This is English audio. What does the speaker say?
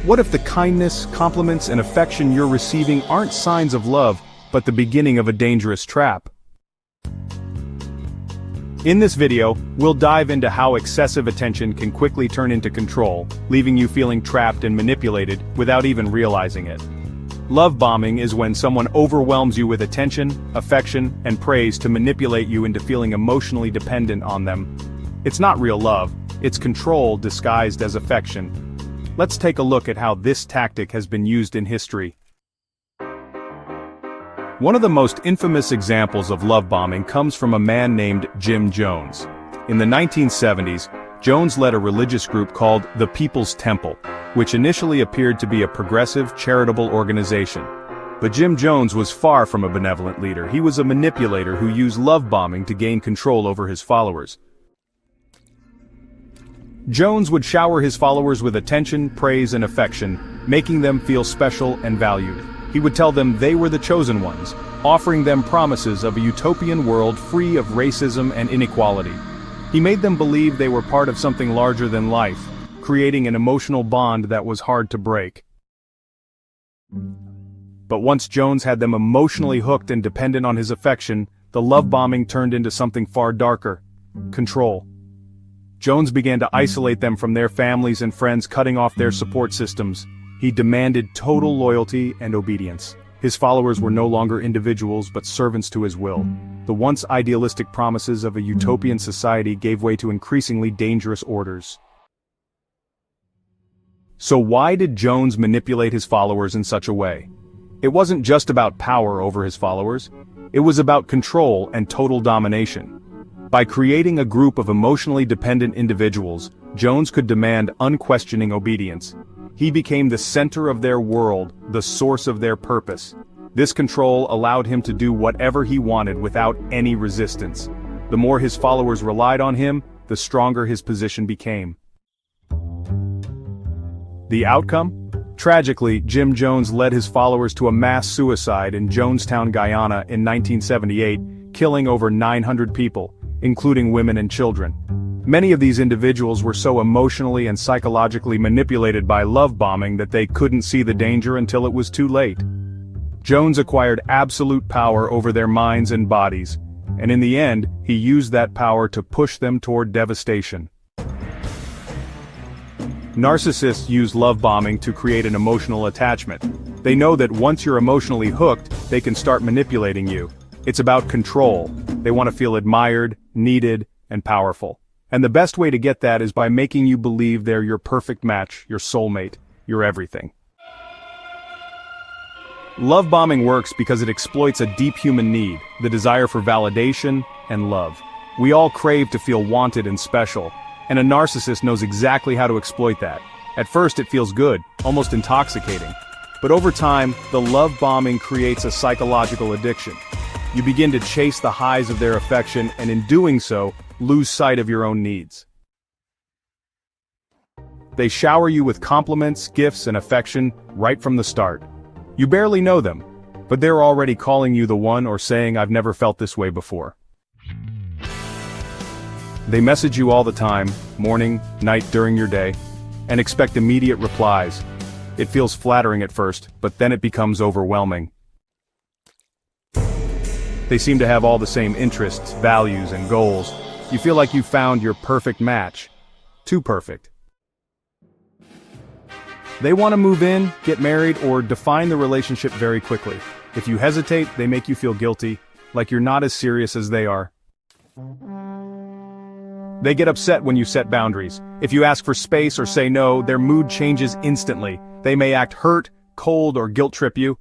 What if the kindness, compliments, and affection you're receiving aren't signs of love, but the beginning of a dangerous trap? In this video, we'll dive into how excessive attention can quickly turn into control, leaving you feeling trapped and manipulated without even realizing it. Love bombing is when someone overwhelms you with attention, affection, and praise to manipulate you into feeling emotionally dependent on them. It's not real love, it's control disguised as affection. Let's take a look at how this tactic has been used in history. One of the most infamous examples of love bombing comes from a man named Jim Jones. In the 1970s, Jones led a religious group called the People's Temple, which initially appeared to be a progressive, charitable organization. But Jim Jones was far from a benevolent leader. He was a manipulator who used love bombing to gain control over his followers. Jones would shower his followers with attention, praise, and affection, making them feel special and valued. He would tell them they were the chosen ones, offering them promises of a utopian world free of racism and inequality. He made them believe they were part of something larger than life, creating an emotional bond that was hard to break. But once Jones had them emotionally hooked and dependent on his affection, the love bombing turned into something far darker: control. Jones began to isolate them from their families and friends, cutting off their support systems. He demanded total loyalty and obedience. His followers were no longer individuals but servants to his will. The once idealistic promises of a utopian society gave way to increasingly dangerous orders. So why did Jones manipulate his followers in such a way? It wasn't just about power over his followers. It was about control and total domination. By creating a group of emotionally dependent individuals, Jones could demand unquestioning obedience. He became the center of their world, the source of their purpose. This control allowed him to do whatever he wanted without any resistance. The more his followers relied on him, the stronger his position became. The outcome? Tragically, Jim Jones led his followers to a mass suicide in Jonestown, Guyana in 1978, killing over 900 people, including women and children. Many of these individuals were so emotionally and psychologically manipulated by love bombing that they couldn't see the danger until it was too late. Jones acquired absolute power over their minds and bodies, and in the end, he used that power to push them toward devastation. Narcissists use love bombing to create an emotional attachment. They know that once you're emotionally hooked, they can start manipulating you. It's about control. They want to feel admired, needed, and powerful. And the best way to get that is by making you believe they're your perfect match, your soulmate, your everything. Love bombing works because it exploits a deep human need, the desire for validation and love. We all crave to feel wanted and special, and a narcissist knows exactly how to exploit that. At first it feels good, almost intoxicating. But over time, the love bombing creates a psychological addiction. You begin to chase the highs of their affection, and in doing so, lose sight of your own needs. They shower you with compliments, gifts, and affection right from the start. You barely know them, but they're already calling you the one or saying, "I've never felt this way before." They message you all the time, morning, night, during your day, and expect immediate replies. It feels flattering at first, but then it becomes overwhelming. They seem to have all the same interests, values, and goals. You feel like you found your perfect match. Too perfect. They want to move in, get married, or define the relationship very quickly. If you hesitate, they make you feel guilty, like you're not as serious as they are. They get upset when you set boundaries. If you ask for space or say no, their mood changes instantly. They may act hurt, cold, or guilt trip you.